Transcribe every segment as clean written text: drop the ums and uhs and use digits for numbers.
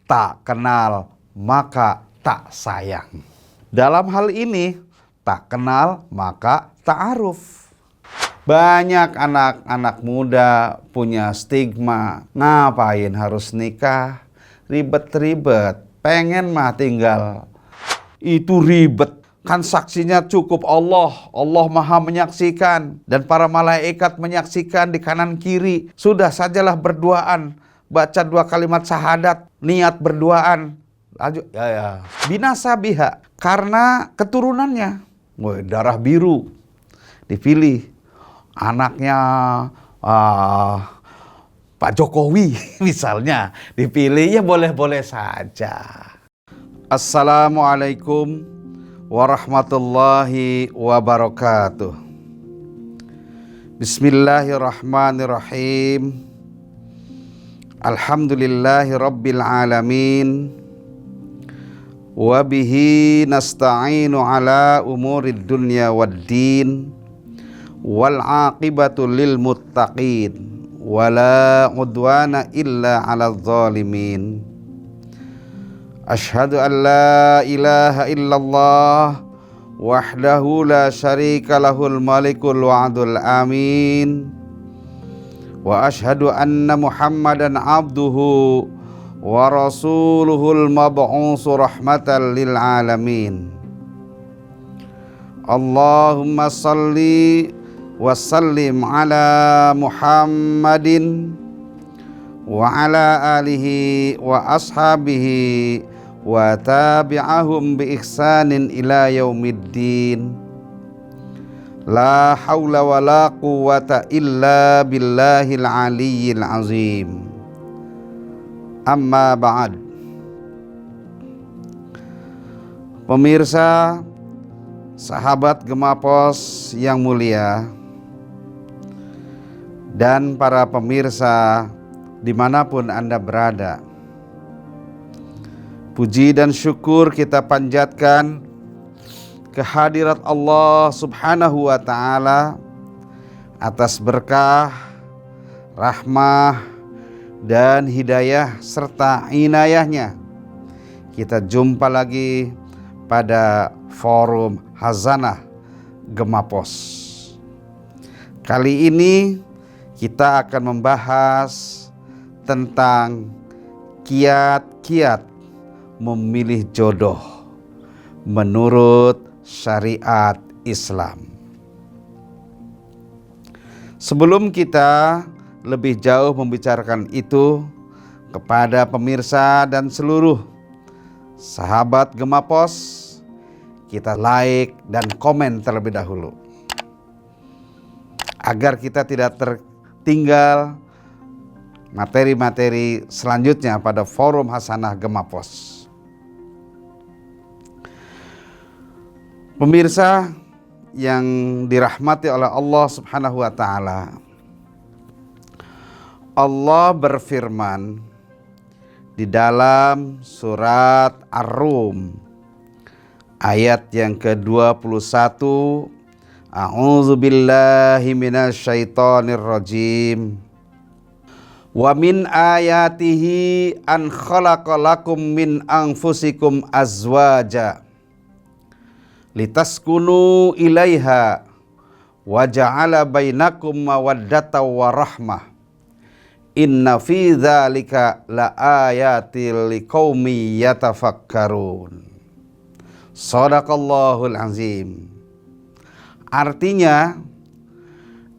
tak kenal maka tak sayang. Dalam hal ini, tak kenal maka ta'aruf. Banyak anak-anak muda punya stigma, ngapain harus nikah, ribet-ribet, pengen mah tinggal. Itu ribet, kan saksinya cukup Allah, Allah maha menyaksikan, dan para malaikat menyaksikan di kanan kiri. Sudah sajalah berduaan, baca 2 kalimat syahadat, niat berduaan, lanjut, binasa biha, karena keturunannya, darah biru, dipilih. Anaknya Pak Jokowi misalnya dipilih, ya boleh-boleh saja. Assalamualaikum warahmatullahi wabarakatuh. Bismillahirrahmanirrahim. Alhamdulillahi rabbil alamin. Wabihi nasta'inu ala umurid dunya waddin. Wal aqibatu lil muttaqin wala udwana illa 'alal zalimin. Asyhadu an la ilaha illallah wahdahu la syarika lahul malikul wa'dul amin. Wa asyhadu anna Muhammadan abduhu wa rasuluhul mab'usu rahmatan lil alamin. Allahumma salli wa sallim ala Muhammadin wa ala alihi wa ashabihi wa tabi'ahum bi ihsanin ila yaumiddin. La hawla wa la quwwata illa billahil aliyyil azim. Amma ba'd. Pemirsa, sahabat Gemapos yang mulia, dan para pemirsa dimanapun Anda berada, puji dan syukur kita panjatkan kehadirat Allah subhanahu wa ta'ala atas berkah, rahmah, dan hidayah serta inayahnya. Kita jumpa lagi pada forum Hazanah Gemapos. Kali ini kita akan membahas tentang kiat-kiat memilih jodoh menurut syariat Islam. Sebelum kita lebih jauh membicarakan itu kepada pemirsa dan seluruh sahabat Gemapos, kita like dan komen terlebih dahulu agar kita tidak tertinggal materi-materi selanjutnya pada forum Hazanah Gemapos. Pemirsa yang dirahmati oleh Allah subhanahu wa ta'ala, Allah berfirman di dalam surat Ar-Rum ayat yang ke-21, A'udzu billahi minasyaitonir rajim. Wa min ayatihi an khalaqalakum min anfusikum azwaja litaskunu ilaiha wa ja'ala bainakum mawaddatan wa rahmah. Inna fi dzalika laayatil liqaumi yatafakkarun. Shadaqallahul azim. Artinya,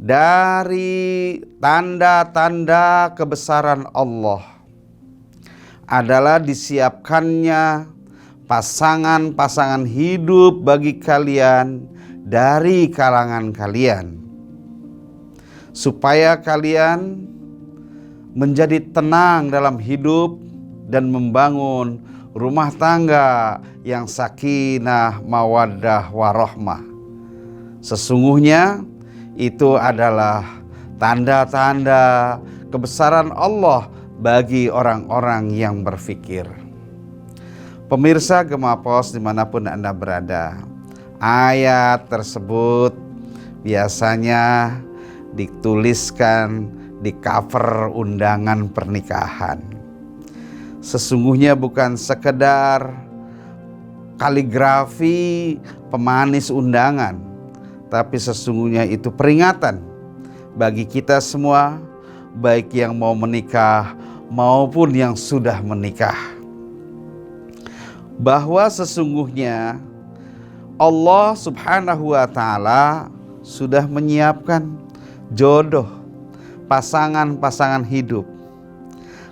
dari tanda-tanda kebesaran Allah adalah disiapkannya pasangan-pasangan hidup bagi kalian dari kalangan kalian, supaya kalian menjadi tenang dalam hidup dan membangun rumah tangga yang sakinah, mawaddah, warahmah. Sesungguhnya itu adalah tanda-tanda kebesaran Allah bagi orang-orang yang berfikir. Pemirsa Gemapos dimanapun Anda berada, ayat tersebut biasanya dituliskan di cover undangan pernikahan. sesungguhnya bukan sekedar kaligrafi pemanis undangan, tapi sesungguhnya itu peringatan bagi kita semua, baik yang mau menikah maupun yang sudah menikah, bahwa sesungguhnya Allah Subhanahu wa Ta'ala sudah menyiapkan jodoh, pasangan-pasangan hidup.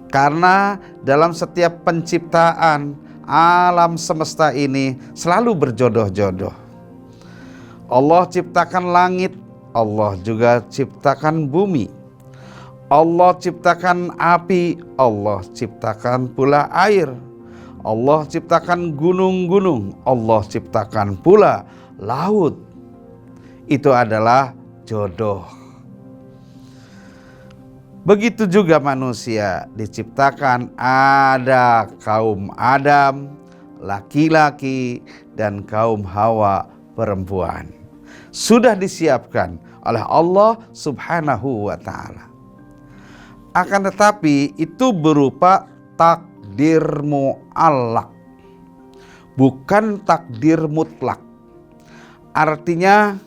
Karena dalam setiap penciptaan alam semesta ini selalu berjodoh-jodoh. Allah ciptakan langit, Allah juga ciptakan bumi. Allah ciptakan api, Allah ciptakan pula air. Allah ciptakan gunung-gunung, Allah ciptakan pula laut. Itu adalah jodoh. Begitu juga manusia diciptakan, ada kaum Adam laki-laki dan kaum Hawa perempuan. Sudah disiapkan oleh Allah Subhanahu wa Ta'ala. Akan tetapi itu berupa takdir mu'allaq, bukan takdir mutlak. Artinya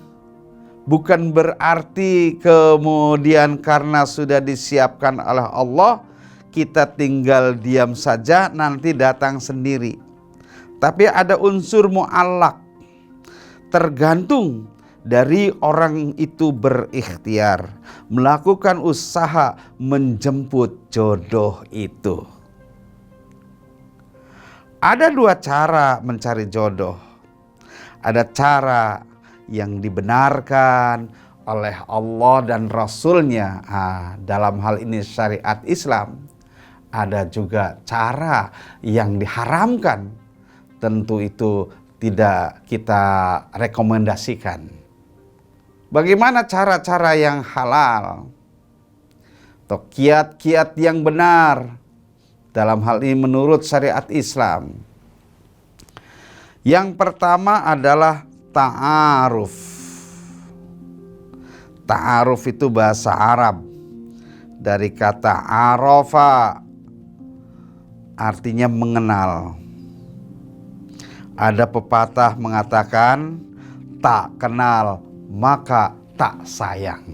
bukan berarti kemudian karena sudah disiapkan oleh Allah, kita tinggal diam saja nanti datang sendiri. Tapi ada unsur mu'allaq, tergantung dari orang itu berikhtiar, melakukan usaha menjemput jodoh itu. Ada dua cara mencari jodoh. Ada cara yang dibenarkan oleh Allah dan Rasul-Nya, dalam hal ini syariat Islam. Ada juga cara yang diharamkan, tentu itu tidak kita rekomendasikan. Bagaimana cara-cara yang halal atau kiat-kiat yang benar dalam hal ini menurut syariat Islam? Yang pertama adalah ta'aruf. Ta'aruf itu bahasa Arab dari kata arafa, artinya mengenal. Ada pepatah mengatakan, tak kenal maka tak sayang.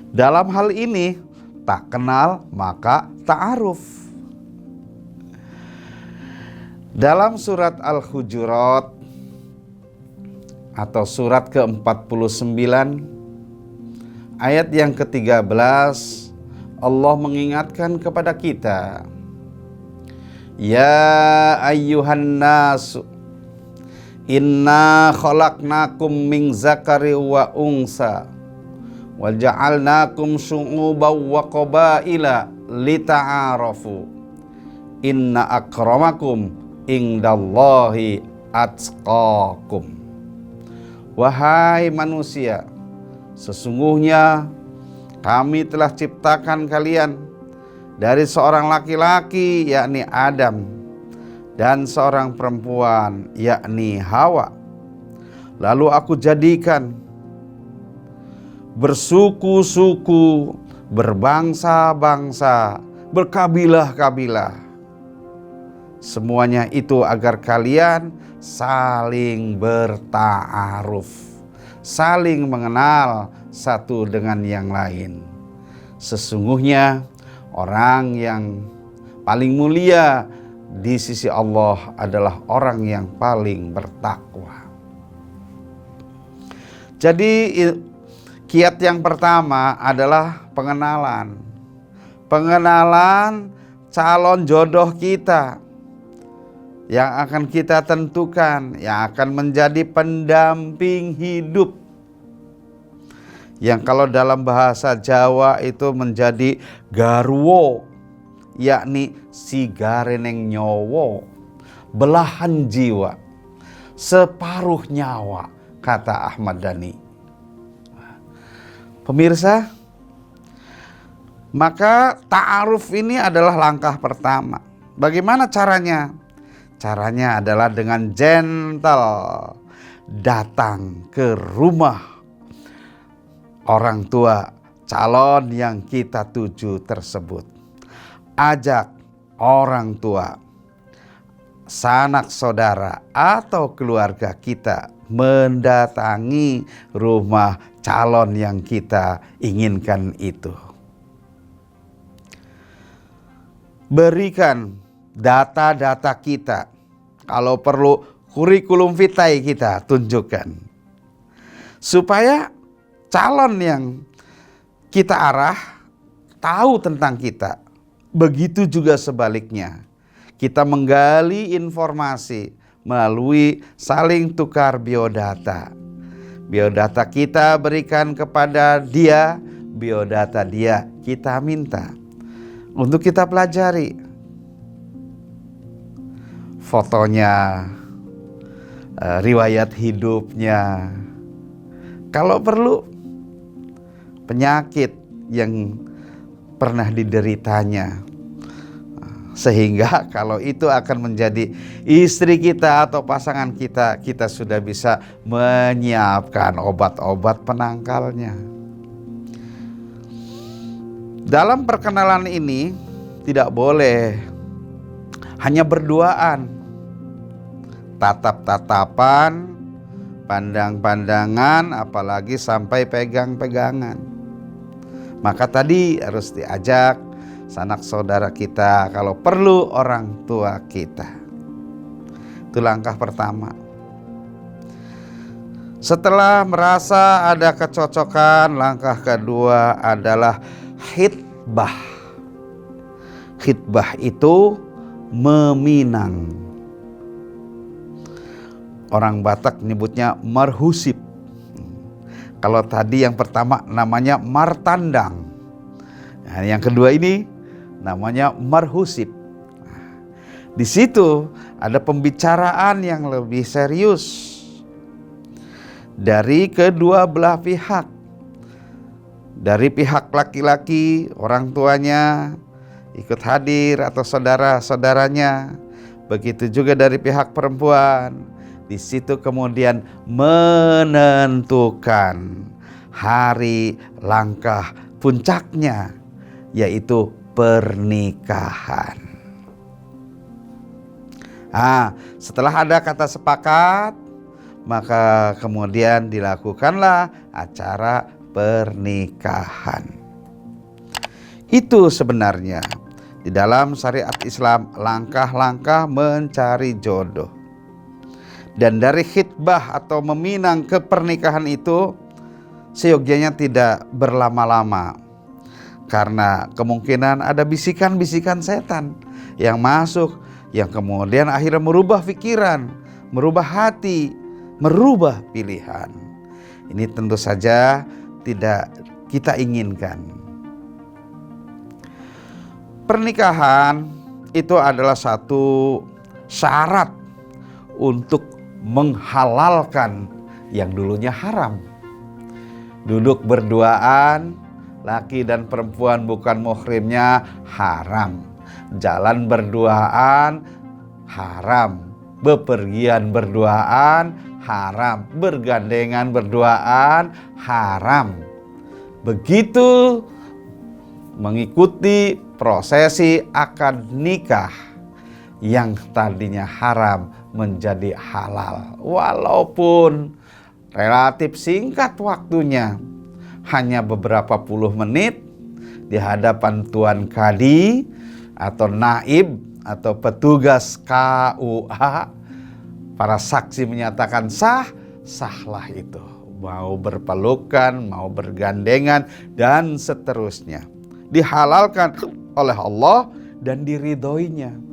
Dalam hal ini, tak kenal maka ta'aruf. Dalam surat Al-Hujurat atau surat ke-49 ayat yang ke-13, Allah mengingatkan kepada kita, ya ayyuhan nasu inna khalaqnakum min zakari wa unsa wa ja'alnakum syu'uban wa qabaila lita'arafu inna akramakum indallahi atqakum. Wahai manusia, sesungguhnya kami telah ciptakan kalian dari seorang laki-laki yakni Adam dan seorang perempuan yakni Hawa. Lalu aku jadikan bersuku-suku, berbangsa-bangsa, berkabilah-kabilah. Semuanya itu agar kalian saling berta'aruf, saling mengenal satu dengan yang lain. Sesungguhnya orang yang paling mulia di sisi Allah adalah orang yang paling bertakwa. Jadi kiat yang pertama adalah pengenalan. Pengenalan calon jodoh kita yang akan kita tentukan, yang akan menjadi pendamping hidup. Yang kalau dalam bahasa Jawa itu menjadi garwo, yakni sigareneng nyowo, belahan jiwa, separuh nyawa, kata Ahmad Dhani. Pemirsa, maka ta'aruf ini adalah langkah pertama. Bagaimana caranya? Caranya adalah dengan gentle datang ke rumah orang tua calon yang kita tuju tersebut. Ajak orang tua, sanak saudara atau keluarga kita mendatangi rumah calon yang kita inginkan itu. Berikan data-data kita, kalau perlu kurikulum vitae kita tunjukkan, supaya calon yang kita arah tahu tentang kita. Begitu juga sebaliknya, kita menggali informasi melalui saling tukar biodata. Biodata kita berikan kepada dia, biodata dia kita minta untuk kita pelajari. Fotonya, riwayat hidupnya, kalau perlu penyakit yang pernah dideritanya, sehingga kalau itu akan menjadi istri kita atau pasangan kita, kita sudah bisa menyiapkan obat-obat penangkalnya. Dalam perkenalan ini tidak boleh hanya berduaan, tatap-tatapan, pandang-pandangan, apalagi sampai pegang-pegangan. Maka tadi harus diajak sanak saudara kita, kalau perlu orang tua kita. Itu langkah pertama. Setelah merasa ada kecocokan, langkah kedua adalah khitbah. Khitbah itu meminang. Orang Batak menyebutnya marhusip. Kalau tadi yang pertama namanya martandang, nah, yang kedua ini namanya marhusip. Di situ ada pembicaraan yang lebih serius dari kedua belah pihak. Dari pihak laki-laki, orang tuanya ikut hadir atau saudara-saudaranya. Begitu juga dari pihak perempuan. Di situ kemudian menentukan hari langkah puncaknya, yaitu pernikahan. Setelah ada kata sepakat, maka kemudian dilakukanlah acara pernikahan. Itu sebenarnya di dalam syariat Islam langkah-langkah mencari jodoh. Dan dari khitbah atau meminang ke pernikahan itu seyogyanya tidak berlama-lama, karena kemungkinan ada bisikan-bisikan setan yang masuk, yang kemudian akhirnya merubah pikiran, merubah hati, merubah pilihan. Ini tentu saja tidak kita inginkan. Pernikahan itu adalah satu syarat untuk menghalalkan yang dulunya haram. Duduk berduaan, laki dan perempuan bukan muhrimnya, haram. Jalan berduaan, haram. Bepergian berduaan, haram. Bergandengan berduaan, haram. Begitu mengikuti prosesi akad nikah yang tadinya haram menjadi halal, walaupun relatif singkat waktunya, hanya beberapa puluh menit di hadapan tuan kadi atau naib atau petugas KUA. Para saksi menyatakan sah, sahlah itu, mau berpelukan, mau bergandengan dan seterusnya, dihalalkan oleh Allah dan diridhoinya.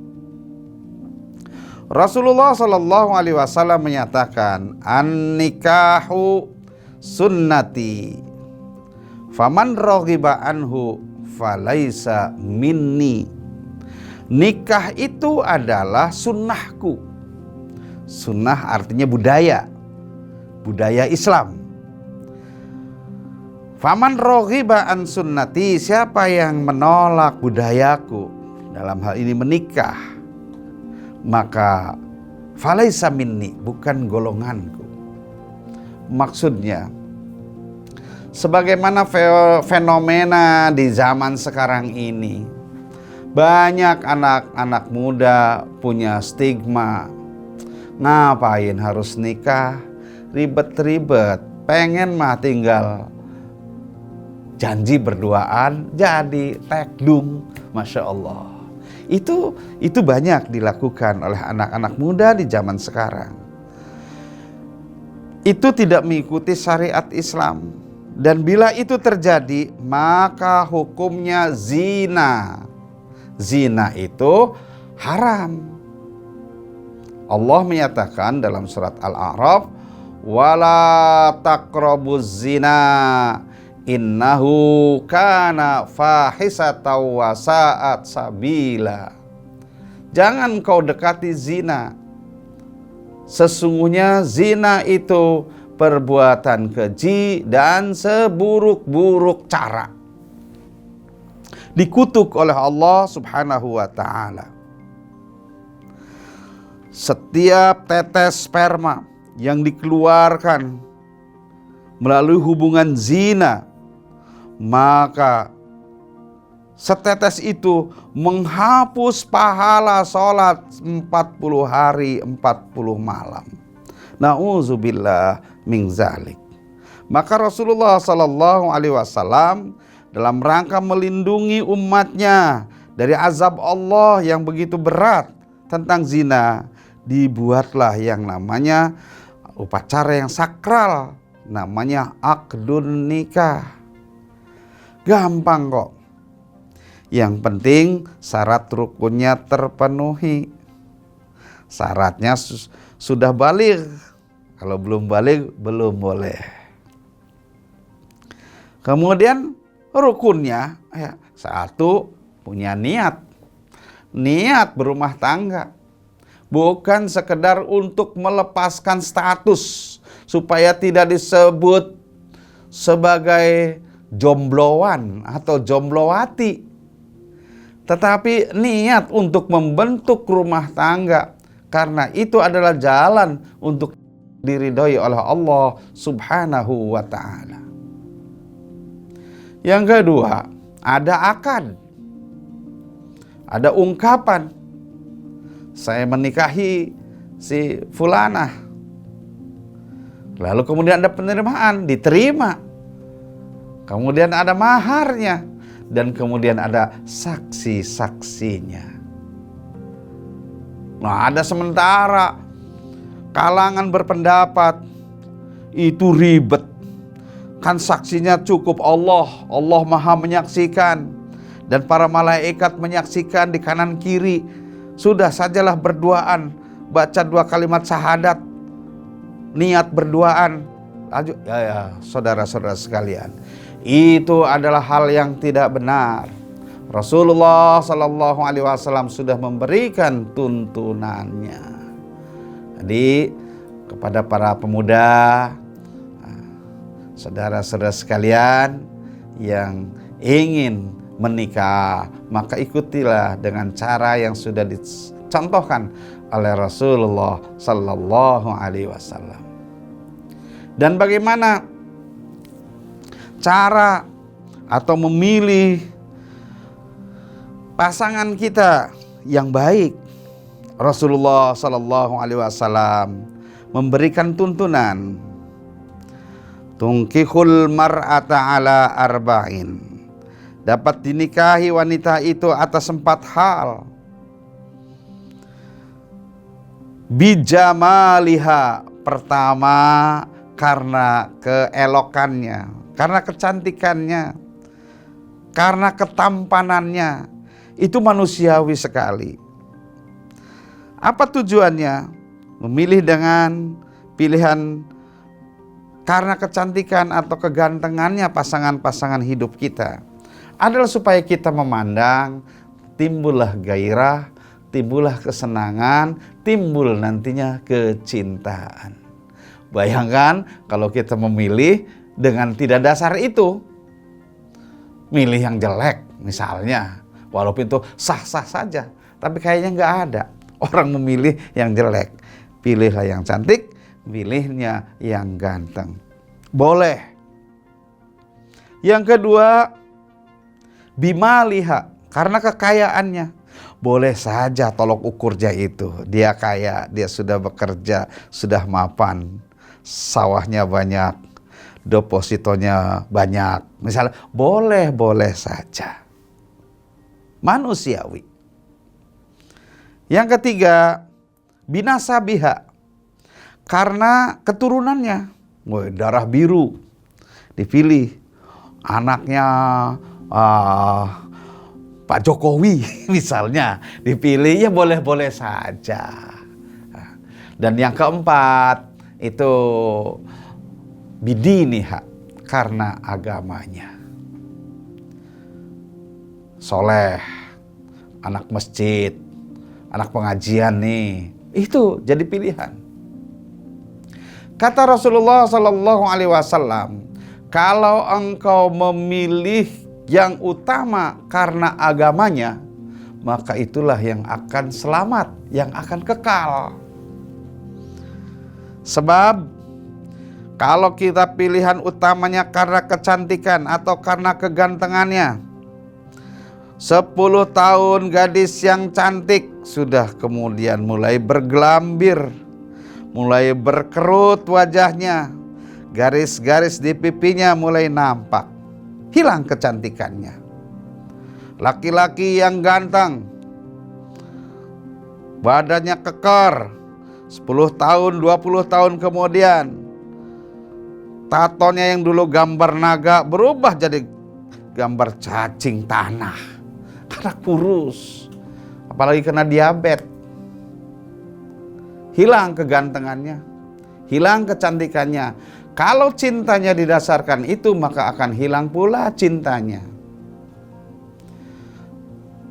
Rasulullah Shallallahu Alaihi Wasallam menyatakan, an-nikahu sunnati, faman raghiba anhu falaisa minni. Nikah itu adalah sunnahku. Sunnah artinya budaya, budaya Islam. Faman raghiba an sunnati, siapa yang menolak budayaku, dalam hal ini menikah, maka falaisa minni, bukan golonganku. Maksudnya, sebagaimana fenomena di zaman sekarang ini, Banyak anak-anak muda punya stigma, ngapain harus nikah, ribet-ribet, pengen mah tinggal janji berduaan jadi tekdung. Masya Allah. Itu banyak dilakukan oleh anak-anak muda di zaman sekarang. Itu tidak mengikuti syariat Islam. Dan bila itu terjadi, maka hukumnya zina. Zina itu haram. Allah menyatakan dalam surat Al-A'raf, wala taqrabuz zina innahu kana fahisatan wa sa'at sabila. Jangan kau dekati zina. Sesungguhnya zina itu perbuatan keji dan seburuk-buruk cara. Dikutuk oleh Allah Subhanahu wa ta'ala. Setiap tetes sperma yang dikeluarkan melalui hubungan zina, maka setetes itu menghapus pahala sholat 40 hari 40 malam. Na'udzubillah min zalik. Maka Rasulullah sallallahu alaihi wasallam dalam rangka melindungi umatnya dari azab Allah yang begitu berat tentang zina, dibuatlah yang namanya upacara yang sakral, namanya akdun nikah. Gampang kok. Yang penting syarat rukunnya terpenuhi. Syaratnya sudah baligh. Kalau belum baligh belum boleh. Kemudian rukunnya ya, satu, punya niat. Niat berumah tangga. Bukan sekedar untuk melepaskan status supaya tidak disebut sebagai jombloan atau jomblowati, tetapi niat untuk membentuk rumah tangga, karena itu adalah jalan untuk diridhoi oleh Allah Subhanahu wa ta'ala. Yang kedua, ada akad, ada ungkapan, saya menikahi si fulanah, lalu kemudian ada penerimaan, diterima. Kemudian ada maharnya, dan kemudian ada saksi-saksinya. Nah, ada sementara kalangan berpendapat itu ribet. Kan saksinya cukup Allah, Allah Maha menyaksikan, dan para malaikat menyaksikan di kanan kiri. Sudah sajalah berduaan, baca 2 kalimat syahadat, niat berduaan. Ya, saudara-saudara sekalian, itu adalah hal yang tidak benar. Rasulullah Sallallahu Alaihi Wasallam sudah memberikan tuntunannya. Jadi kepada para pemuda, saudara-saudara sekalian yang ingin menikah, maka ikutilah dengan cara yang sudah dicontohkan oleh Rasulullah Sallallahu Alaihi Wasallam. Dan bagaimana cara atau memilih pasangan kita yang baik? Rasulullah Sallallahu Alaihi Wasallam memberikan tuntunan, tungkihul mar'ata ala arba'in, dapat dinikahi wanita itu atas 4 hal. Bijamaliha, pertama karena keelokannya, karena kecantikannya, karena ketampanannya. Itu manusiawi sekali. Apa tujuannya? Memilih dengan pilihan karena kecantikan atau kegantengannya pasangan-pasangan hidup kita adalah supaya kita memandang timbullah gairah, timbullah kesenangan, timbul nantinya kecintaan. Bayangkan kalau kita memilih dengan tidak dasar itu, milih yang jelek misalnya, walaupun itu sah-sah saja, tapi kayaknya nggak ada orang memilih yang jelek. Pilihlah yang cantik, pilihnya yang ganteng. Boleh. Yang kedua, bimaliha, karena kekayaannya. Boleh saja tolok ukurnya itu, dia kaya, dia sudah bekerja, sudah mapan, sawahnya banyak, depositonya banyak, misalnya, boleh saja. Manusiawi. Yang ketiga, binasa biha, karena keturunannya. Darah biru dipilih, anaknya Pak Jokowi misalnya dipilih, ya boleh-boleh saja. Dan yang keempat itu bidiniha, karena agamanya. Soleh, anak masjid, anak pengajian nih, itu jadi pilihan. Kata Rasulullah Sallallahu Alaihi Wasallam, kalau engkau memilih yang utama karena agamanya, maka itulah yang akan selamat, yang akan kekal. Sebab kalau kita pilihan utamanya karena kecantikan atau karena kegantengannya, 10 tahun gadis yang cantik sudah kemudian mulai bergelambir, mulai berkerut wajahnya, garis-garis di pipinya mulai nampak, hilang kecantikannya. Laki-laki yang ganteng, badannya kekar, 10 tahun, 20 tahun kemudian, tatonya yang dulu gambar naga berubah jadi gambar cacing tanah, karena kurus, apalagi kena diabetes. Hilang kegantengannya, hilang kecantikannya. Kalau cintanya didasarkan itu, maka akan hilang pula cintanya.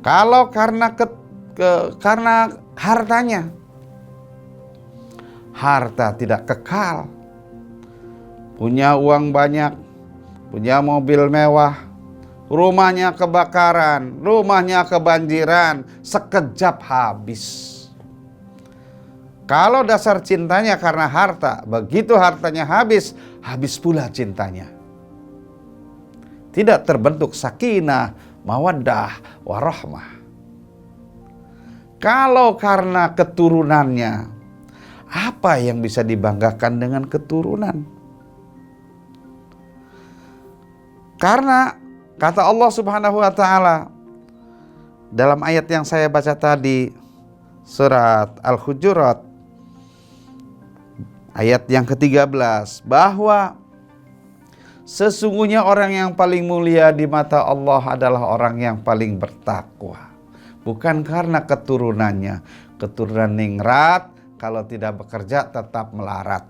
Kalau karena hartanya, harta tidak kekal. Punya uang banyak, punya mobil mewah, rumahnya kebakaran, rumahnya kebanjiran, sekejap habis. Kalau dasar cintanya karena harta, begitu hartanya habis, habis pula cintanya. Tidak terbentuk sakinah, mawaddah, warahmah. Kalau karena keturunannya, apa yang bisa dibanggakan dengan keturunan? Karena kata Allah Subhanahu wa taala dalam ayat yang saya baca tadi, surat Al-Hujurat ayat yang ke-13, bahwa sesungguhnya orang yang paling mulia di mata Allah adalah orang yang paling bertakwa. Bukan karena keturunannya, keturunan ningrat, kalau tidak bekerja tetap melarat.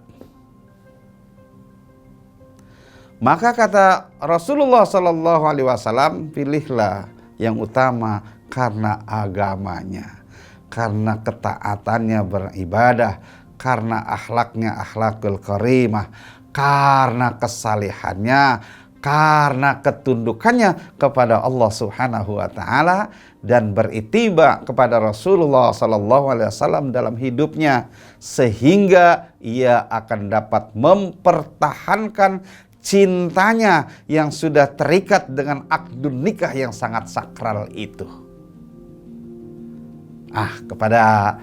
Maka kata Rasulullah Sallallahu Alaihi Wasallam, pilihlah yang utama karena agamanya, karena ketaatannya beribadah, karena akhlaknya akhlakul karimah, karena kesalihannya, karena ketundukannya kepada Allah Subhanahu wa taala, dan beritiba kepada Rasulullah sallallahu alaihi wasallam dalam hidupnya, sehingga ia akan dapat mempertahankan cintanya yang sudah terikat dengan akdun nikah yang sangat sakral itu. Kepada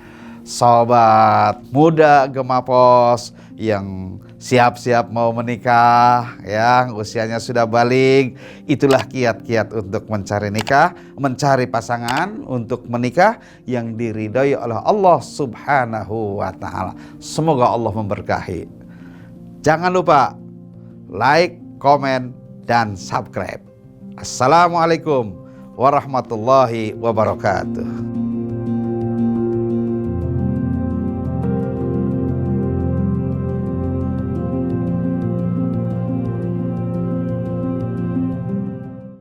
sobat muda Gemapos yang siap-siap mau menikah, yang usianya sudah balik, itulah kiat-kiat untuk mencari nikah, mencari pasangan untuk menikah yang diridhai oleh Allah Subhanahu wa taala. Semoga Allah memberkahi. Jangan lupa like, komen, dan subscribe. Assalamualaikum warahmatullahi wabarakatuh.